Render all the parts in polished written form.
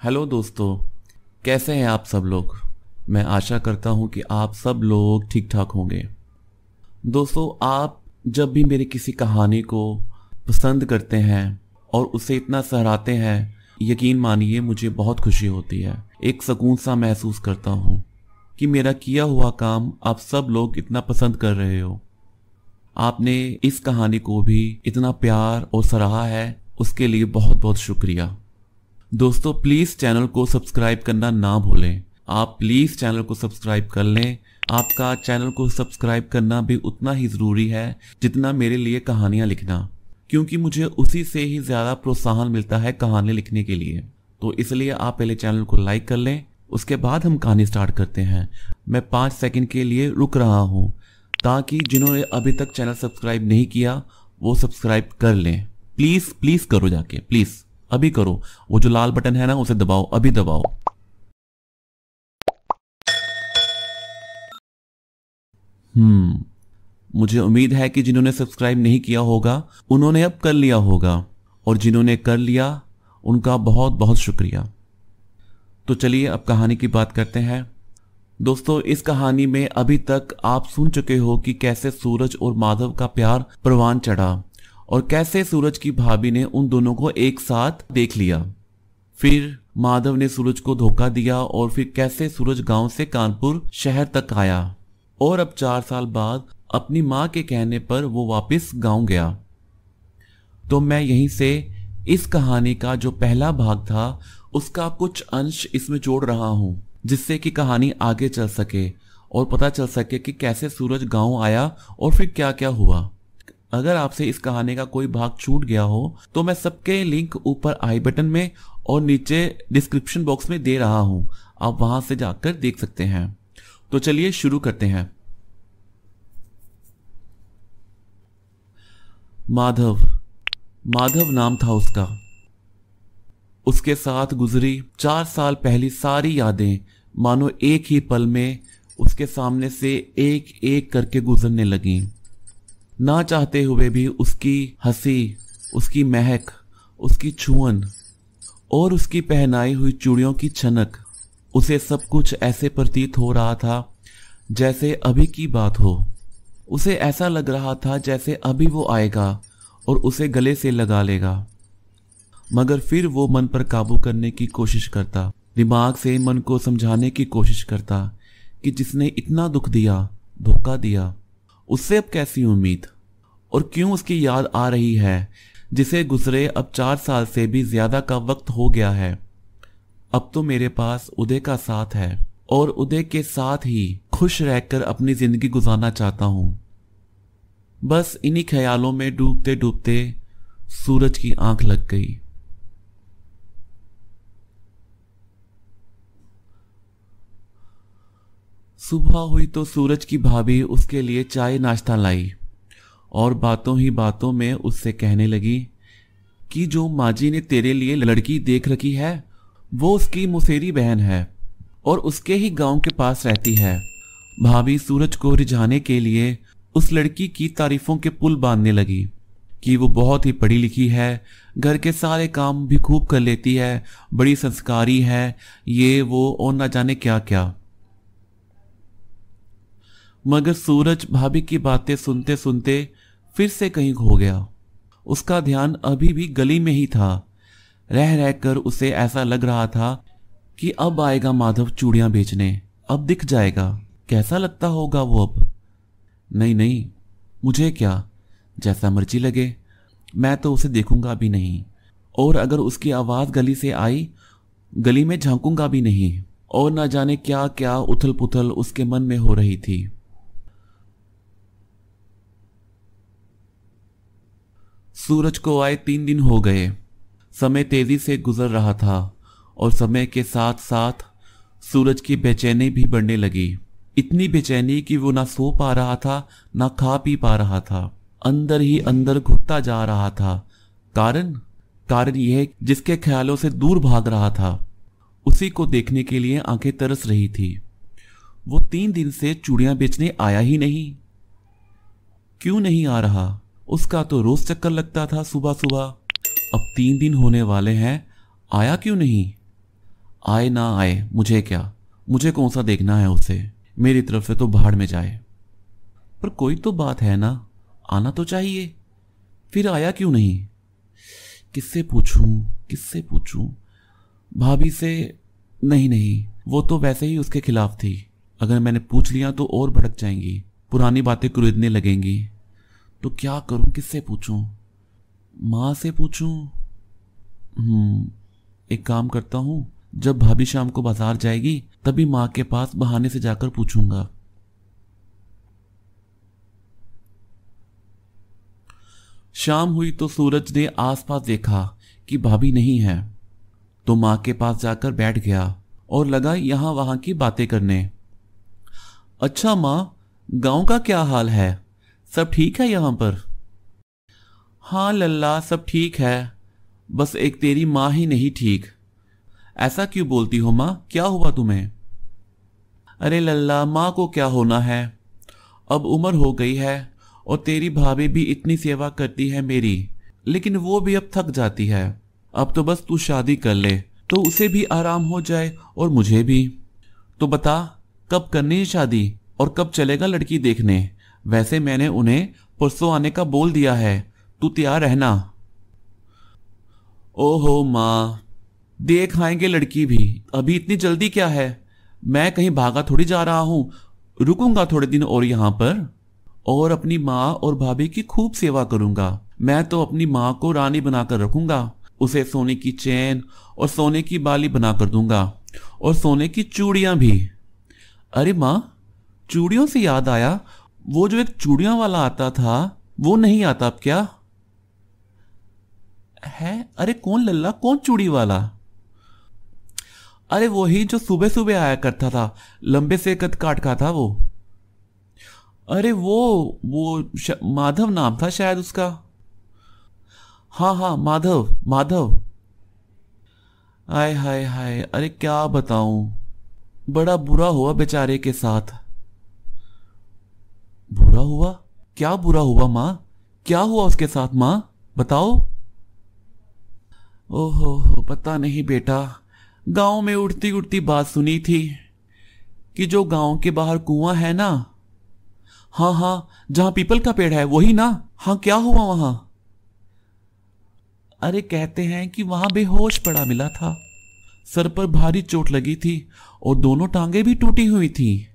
Hello दोस्तों, कैसे हैं आप सब लोग। मैं आशा करता हूं कि आप सब लोग ठीक ठाक होंगे। दोस्तों, आप जब भी मेरी किसी कहानी को पसंद करते हैं और उसे इतना सराहते हैं, यकीन मानिए मुझे बहुत खुशी होती है। एक सुकून सा महसूस करता हूं कि मेरा किया हुआ काम आप सब लोग इतना पसंद कर रहे हो। आपने इस कहानी को भी इतना प्यार और सराहा है, उसके लिए बहुत बहुत शुक्रिया। दोस्तों, प्लीज़ चैनल को सब्सक्राइब करना ना भूलें। आप प्लीज़ चैनल को सब्सक्राइब कर लें। आपका चैनल को सब्सक्राइब करना भी उतना ही ज़रूरी है जितना मेरे लिए कहानियाँ लिखना, क्योंकि मुझे उसी से ही ज़्यादा प्रोत्साहन मिलता है कहानी लिखने के लिए। तो इसलिए आप पहले चैनल को लाइक कर लें, उसके बाद हम कहानी स्टार्ट करते हैं। मैं 5 सेकंड के लिए रुक रहा हूँ ताकि जिन्होंने अभी तक चैनल सब्सक्राइब नहीं किया वो सब्सक्राइब कर लें। प्लीज़ प्लीज़ करो, जाके प्लीज़ अभी करो। वो जो लाल बटन है ना, उसे दबाओ, अभी दबाओ। मुझे उम्मीद है कि जिन्होंने सब्सक्राइब नहीं किया होगा उन्होंने अब कर लिया होगा, और जिन्होंने कर लिया उनका बहुत बहुत शुक्रिया। तो चलिए अब कहानी की बात करते हैं। दोस्तों, इस कहानी में अभी तक आप सुन चुके हो कि कैसे सूरज और माधव का प्यार परवान चढ़ा और कैसे सूरज की भाभी ने उन दोनों को एक साथ देख लिया। फिर माधव ने सूरज को धोखा दिया और फिर कैसे सूरज गांव से कानपुर शहर तक आया और अब 4 साल बाद अपनी मां के कहने पर वो वापस गांव गया। तो मैं यहीं से इस कहानी का जो पहला भाग था उसका कुछ अंश इसमें जोड़ रहा हूं, जिससे कि कहानी आगे चल सके और पता चल सके कि कैसे सूरज गांव आया और फिर क्या क्या हुआ। अगर आपसे इस कहानी का कोई भाग छूट गया हो तो मैं सबके लिंक ऊपर आई बटन में और नीचे डिस्क्रिप्शन बॉक्स में दे रहा हूं, आप वहां से जाकर देख सकते हैं। तो चलिए शुरू करते हैं। माधव माधव नाम था उसका। उसके साथ गुजरी 4 साल पहली सारी यादें मानो एक ही पल में उसके सामने से एक एक करके गुजरने लगीं। ना चाहते हुए भी उसकी हंसी, उसकी महक, उसकी छुअन और उसकी पहनाई हुई चूड़ियों की छनक, उसे सब कुछ ऐसे प्रतीत हो रहा था जैसे अभी की बात हो। उसे ऐसा लग रहा था जैसे अभी वो आएगा और उसे गले से लगा लेगा। मगर फिर वो मन पर काबू करने की कोशिश करता, दिमाग से मन को समझाने की कोशिश करता कि जिसने इतना दुख दिया, धोखा दिया, उससे अब कैसी उम्मीद, और क्यों उसकी याद आ रही है जिसे गुजरे अब 4 साल से भी ज्यादा का वक्त हो गया है। अब तो मेरे पास उदय का साथ है और उदय के साथ ही खुश रहकर अपनी जिंदगी गुजारना चाहता हूं। बस इन्हीं ख्यालों में डूबते डूबते सूरज की आंख लग गई। सुबह हुई तो सूरज की भाभी उसके लिए चाय नाश्ता लाई और बातों ही बातों में उससे कहने लगी कि जो माजी ने तेरे लिए लड़की देख रखी है वो उसकी मुसेरी बहन है और उसके ही गांव के पास रहती है। भाभी सूरज को रिझाने के लिए उस लड़की की तारीफों के पुल बांधने लगी कि वो बहुत ही पढ़ी लिखी है, घर के सारे काम भी खूब कर लेती है, बड़ी संस्कारी है, ये वो और न जाने क्या क्या। मगर सूरज भाभी की बातें सुनते सुनते फिर से कहीं खो गया। उसका ध्यान अभी भी गली में ही था। रह रहकर उसे ऐसा लग रहा था कि अब आएगा माधव चूड़ियां बेचने, अब दिख जाएगा। कैसा लगता होगा वो अब। नहीं नहीं, मुझे क्या, जैसा मर्जी लगे, मैं तो उसे देखूंगा भी नहीं, और अगर उसकी आवाज गली से आई, गली में झांकूंगा भी नहीं। और न जाने क्या क्या उथल पुथल उसके मन में हो रही थी। सूरज को आए 3 दिन हो गए। समय तेजी से गुजर रहा था और समय के साथ साथ सूरज की बेचैनी भी बढ़ने लगी। इतनी बेचैनी कि वो ना सो पा रहा था, ना खा पी पा रहा था, अंदर ही अंदर घुटता जा रहा था। कारण यह जिसके ख्यालों से दूर भाग रहा था, उसी को देखने के लिए आंखें तरस रही थी। वो 3 दिन से चूड़ियां बेचने आया ही नहीं। क्यों नहीं आ रहा? उसका तो रोज चक्कर लगता था सुबह सुबह। अब 3 दिन होने वाले हैं, आया क्यों नहीं? आए ना आए मुझे क्या, मुझे कौन सा देखना है उसे, मेरी तरफ से तो भाड़ में जाए। पर कोई तो बात है ना, आना तो चाहिए, फिर आया क्यों नहीं? किससे पूछूं, किससे पूछूं? भाभी से? नहीं नहीं, वो तो वैसे ही उसके खिलाफ थी। अगर मैंने पूछ लिया तो और भड़क जाएंगी, पुरानी बातें कुरेदने लगेंगी। तो क्या करूं, किससे पूछूं? माँ से पूछूं? एक काम करता हूं, जब भाभी शाम को बाजार जाएगी तभी माँ के पास बहाने से जाकर पूछूंगा। शाम हुई तो सूरज ने आसपास देखा कि भाभी नहीं है, तो माँ के पास जाकर बैठ गया और लगा यहां वहां की बातें करने। अच्छा माँ, गांव का क्या हाल है? सब ठीक है यहां पर? हाँ लल्ला, सब ठीक है, बस एक तेरी माँ ही नहीं ठीक। ऐसा क्यों बोलती हो माँ, क्या हुआ तुम्हें? अरे लल्ला, माँ को क्या होना है, अब उम्र हो गई है और तेरी भाभी भी इतनी सेवा करती है मेरी, लेकिन वो भी अब थक जाती है। अब तो बस तू शादी कर ले तो उसे भी आराम हो जाए और मुझे भी। तो बता, कब करनी है शादी और कब चलेगा लड़की देखने? वैसे मैंने उन्हें परसों आने का बोल दिया है, तू तैयार रहना। ओहो माँ, देख आएंगे लड़की भी, अभी इतनी जल्दी क्या है? मैं कहीं भागा थोड़ी जा रहा हूं, रुकूंगा थोड़े दिन और यहां पर, और अपनी माँ और भाभी की खूब सेवा करूंगा। मैं तो अपनी माँ को रानी बनाकर रखूंगा, उसे सोने की चैन और सोने की बाली बनाकर दूंगा, और सोने की चूड़ियां भी। अरे माँ, चूड़ियों से याद आया, वो जो एक चूड़ियां वाला आता था वो नहीं आता अब क्या है? अरे कौन लल्ला, कौन चूड़ी वाला? अरे वही जो सुबह सुबह आया करता था, लंबे से कद काट का था वो। अरे वो माधव नाम था शायद उसका। हाँ हाँ, माधव माधव। हाय हाय हाय, अरे क्या बताऊं, बड़ा बुरा हुआ बेचारे के साथ। बुरा हुआ? क्या बुरा हुआ माँ, क्या हुआ उसके साथ माँ, बताओ। ओहो, पता नहीं बेटा, गांव में उड़ती उड़ती बात सुनी थी कि जो गांव के बाहर कुआं है ना, हाँ हाँ, जहां पीपल का पेड़ है वही ना, हाँ क्या हुआ वहां? अरे कहते हैं कि वहां बेहोश पड़ा मिला था, सर पर भारी चोट लगी थी और दोनों टांगे भी टूटी हुई थी।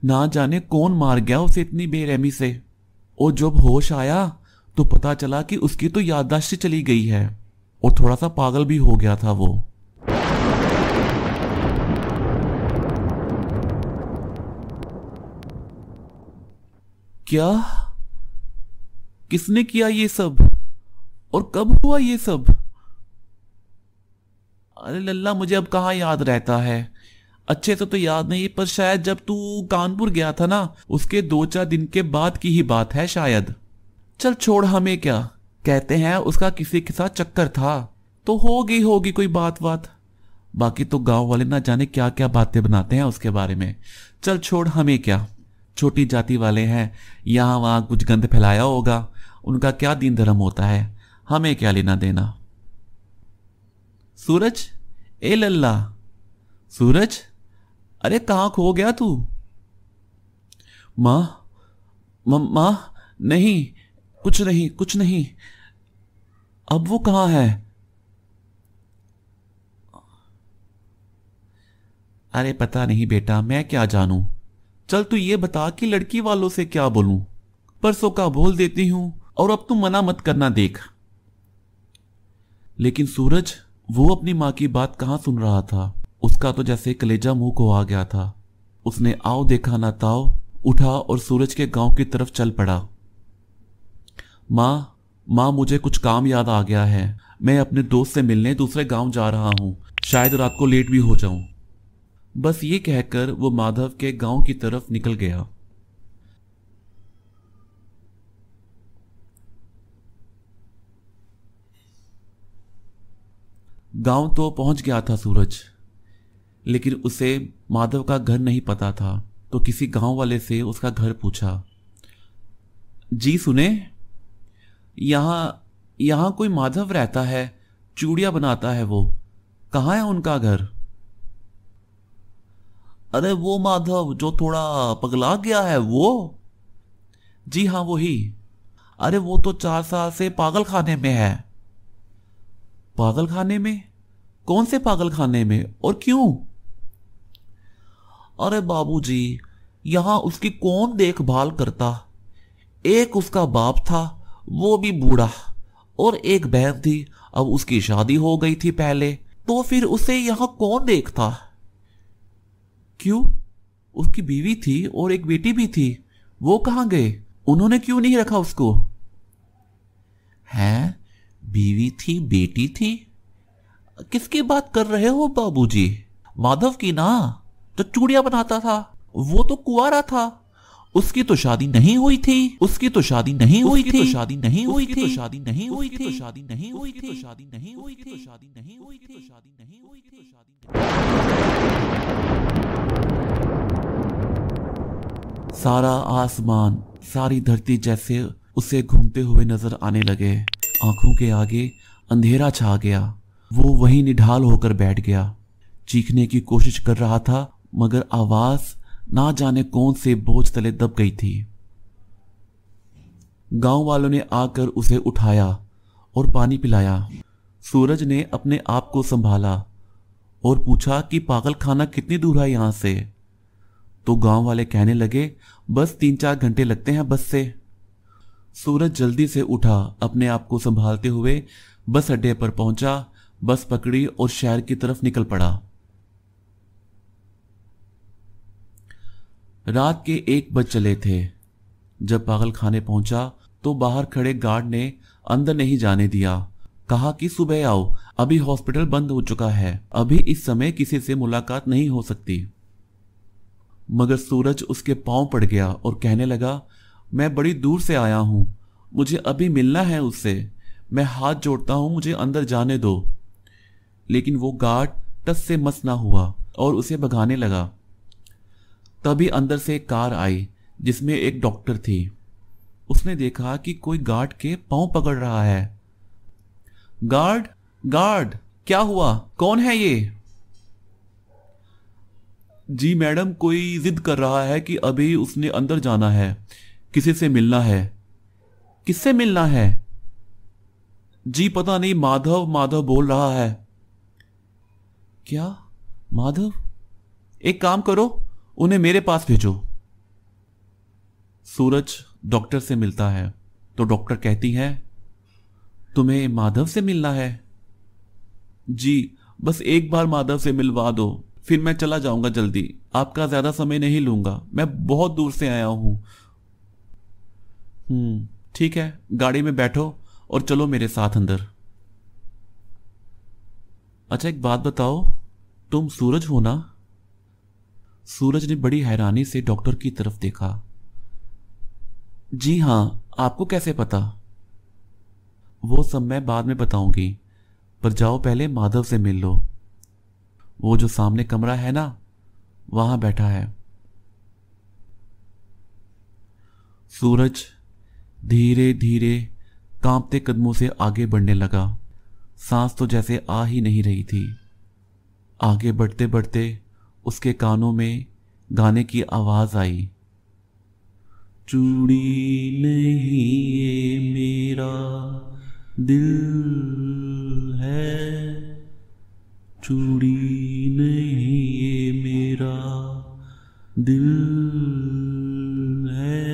ना जाने कौन मार गया उसे इतनी बेरहमी से, और जब होश आया तो पता चला कि उसकी तो याददाश्त चली गई है और थोड़ा सा पागल भी हो गया था वो। क्या? किसने किया ये सब और कब हुआ ये सब? अरे लल्ला, मुझे अब कहाँ याद रहता है, अच्छे से तो याद नहीं, पर शायद जब तू कानपुर गया था ना, उसके 2-4 दिन के बाद की ही बात है शायद। चल छोड़, हमें क्या, कहते हैं उसका किसी के साथ चक्कर था, तो होगी कोई बात बात। बाकी तो गांव वाले ना जाने क्या क्या बातें बनाते हैं उसके बारे में। चल छोड़, हमें क्या, छोटी जाति वाले हैं, यहाँ वहाँ कुछ गंद फैलाया होगा, उनका क्या दीन धर्म होता है, हमें क्या लेना देना। सूरज, ए लल्ला, सूरज, अरे कहाँ खो गया तू? माँ, माँ, नहीं, कुछ नहीं कुछ नहीं। अब वो कहाँ है? अरे पता नहीं बेटा, मैं क्या जानूं। चल तू ये बता कि लड़की वालों से क्या बोलूं, परसों का बोल देती हूं और अब तू मना मत करना देख। लेकिन सूरज, वो अपनी माँ की बात कहाँ सुन रहा था, उसका तो जैसे कलेजा मुंह को आ गया था। उसने आओ देखा ना ताओ उठा और सूरज के गांव की तरफ चल पड़ा। माँ, माँ, मुझे कुछ काम याद आ गया है, मैं अपने दोस्त से मिलने दूसरे गांव जा रहा हूं, शायद रात को लेट भी हो जाऊं। बस ये कहकर वो माधव के गांव की तरफ निकल गया। गांव तो पहुंच गया था सूरज, लेकिन उसे माधव का घर नहीं पता था, तो किसी गांव वाले से उसका घर पूछा। जी सुने, यहाँ यहाँ कोई माधव रहता है, चूड़ियाँ बनाता है, वो कहाँ है उनका घर? अरे वो माधव जो थोड़ा पगला गया है वो? जी हाँ वही। अरे वो तो 4 साल से पागल खाने में है। पागल खाने में? कौन से पागल खाने में और क्यों? अरे बाबूजी, यहां उसकी कौन देखभाल करता। एक उसका बाप था, वो भी बूढ़ा, और एक बहन थी। अब उसकी शादी हो गई थी पहले, तो फिर उसे यहां कौन देखता? क्यों? उसकी बीवी थी और एक बेटी भी थी, वो कहां गए? उन्होंने क्यों नहीं रखा उसको? हैं? बीवी थी, बेटी थी? किसकी बात कर रहे हो बाबूजी? माधव की ना, जो चूड़ियां बनाता था। वो तो कुंवारा था, उसकी तो शादी नहीं हुई थी। उसकी तो शादी नहीं हुई थी। शादी नहीं हुई थी। शादी नहीं हुई थी। शादी नहीं हुई थी। शादी नहीं हुई थी। शादी नहीं हुई थी। शादी नहीं हुई थी। सारा आसमान, सारी धरती जैसे उसे घूमते हुए नजर आने लगे। आंखों के आगे अंधेरा छा गया। वो वहीं निढाल होकर बैठ गया। चीखने की कोशिश कर रहा था, मगर आवाज ना जाने कौन से बोझ तले दब गई थी। गांव वालों ने आकर उसे उठाया और पानी पिलाया। सूरज ने अपने आप को संभाला और पूछा कि पागल खाना कितनी दूर है यहां से? तो गांव वाले कहने लगे, बस 3-4 घंटे लगते हैं बस से। सूरज जल्दी से उठा, अपने आप को संभालते हुए बस अड्डे पर पहुंचा, बस पकड़ी और शहर की तरफ निकल पड़ा। रात के 1 बज चले थे। जब पागल खाने पहुंचा तो बाहर खड़े गार्ड ने अंदर नहीं जाने दिया। कहा कि सुबह आओ, अभी हॉस्पिटल बंद हो चुका है, अभी इस समय किसी से मुलाकात नहीं हो सकती। मगर सूरज उसके पांव पड़ गया और कहने लगा, मैं बड़ी दूर से आया हूं, मुझे अभी मिलना है उससे, मैं हाथ जोड़ता हूं, मुझे अंदर जाने दो। लेकिन वो गार्ड टस से मस ना हुआ और उसे भगाने लगा। तभी अंदर से एक कार आई जिसमें एक डॉक्टर थी। उसने देखा कि कोई गार्ड के पांव पकड़ रहा है। गार्ड, गार्ड, क्या हुआ? कौन है ये? जी मैडम, कोई जिद कर रहा है कि अभी उसने अंदर जाना है, किसी से मिलना है। किससे मिलना है? जी पता नहीं, माधव माधव बोल रहा है। क्या? माधव? एक काम करो, उन्हें मेरे पास भेजो। सूरज डॉक्टर से मिलता है तो डॉक्टर कहती है, तुम्हें माधव से मिलना है? जी, बस एक बार माधव से मिलवा दो, फिर मैं चला जाऊंगा जल्दी, आपका ज्यादा समय नहीं लूंगा, मैं बहुत दूर से आया हूं। ठीक है, गाड़ी में बैठो और चलो मेरे साथ अंदर। अच्छा एक बात बताओ, तुम सूरज हो ना? सूरज ने बड़ी हैरानी से डॉक्टर की तरफ देखा। जी हां, आपको कैसे पता? वो सब मैं बाद में बताऊंगी, पर जाओ पहले माधव से मिल लो। वो जो सामने कमरा है ना, वहां बैठा है। सूरज धीरे धीरे कांपते कदमों से आगे बढ़ने लगा। सांस तो जैसे आ ही नहीं रही थी। आगे बढ़ते बढ़ते उसके कानों में गाने की आवाज आई। चूड़ी नहीं ये मेरा दिल है, चूड़ी नहीं ये मेरा दिल है।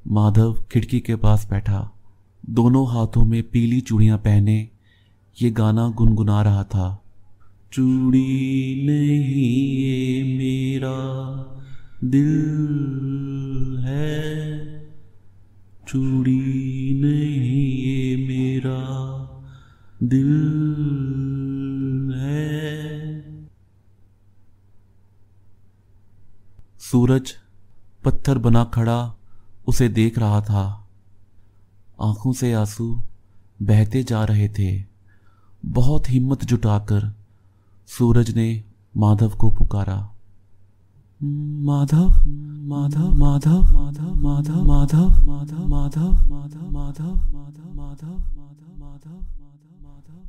माधव खिड़की के पास बैठा, दोनों हाथों में पीली चूड़ियां पहने ये गाना गुनगुना रहा था। चूड़ी नहीं ये मेरा दिल है, चूड़ी नहीं ये मेरा दिल है। सूरज पत्थर बना खड़ा उसे देख रहा था। आंखों से आंसू बहते जा रहे थे। बहुत हिम्मत जुटाकर सूरज ने माधव को पुकारा। माधव, माधव, माधव, माधव, माधव, माधव, माधव, माधव, माधव, माधव, माधव, माधव, माधव, माधव, माधव, माधव।